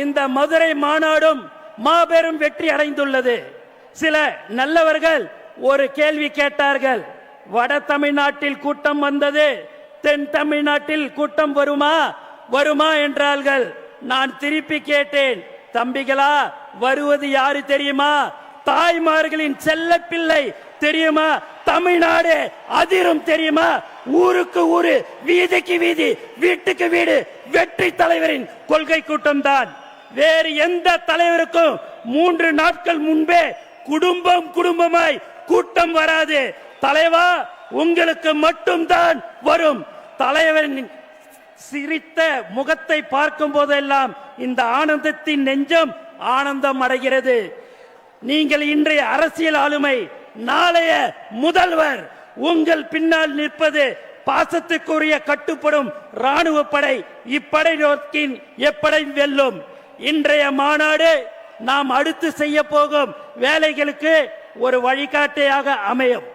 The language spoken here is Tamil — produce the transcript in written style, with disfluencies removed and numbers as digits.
இந்த மதுரை மாநாடும் மாபெரும் வெற்றி அடைந்துள்ளது. சில நல்லவர்கள் ஒரு கேள்வி கேட்டார்கள், வட தமிழ்நாட்டில் கூட்டம் வந்தது, தென் தமிழ்நாட்டில் கூட்டம் வருமா என்றார்கள். நான் திருப்பி கேட்டேன், தம்பிகளா, வருவது யாரு தெரியுமா? தாய்மார்களின் செல்ல பிள்ளை தெரியுமா? தமிழ்நாடு அதிரும் தெரியுமா? ஊருக்கு ஊரு, வீதிக்கு வீதி, வீட்டுக்கு வீடு வெற்றி தலைவரின் கொள்கை கூட்டம் தான். வேறு எந்த தலைவருக்கும் 3 நாட்கள் முன்பே குடும்பமாய் கூட்டம் வராது. தலைவா, உங்களுக்கு மட்டும்தான் வரும். தலைவரின் சிரித்த முகத்தை பார்க்கும் போதெல்லாம் இந்த ஆனந்தத்தின் நெஞ்சம் ஆனந்தம் அடைகிறது. நீங்கள் இன்றைய அரசியல் ஆளுமை, நாளைய முதல்வர். உங்கள் பின்னால் நிற்பது பாசத்துக்குரிய கட்டுப்படும் ராணுவ படை. இப்படை நோக்கின் எப்படை வெல்லும். இன்றைய மாநாடு நாம் அடுத்து செய்ய போகும் வேலைகளுக்கு ஒரு வழிகாட்டியாக அமையும்.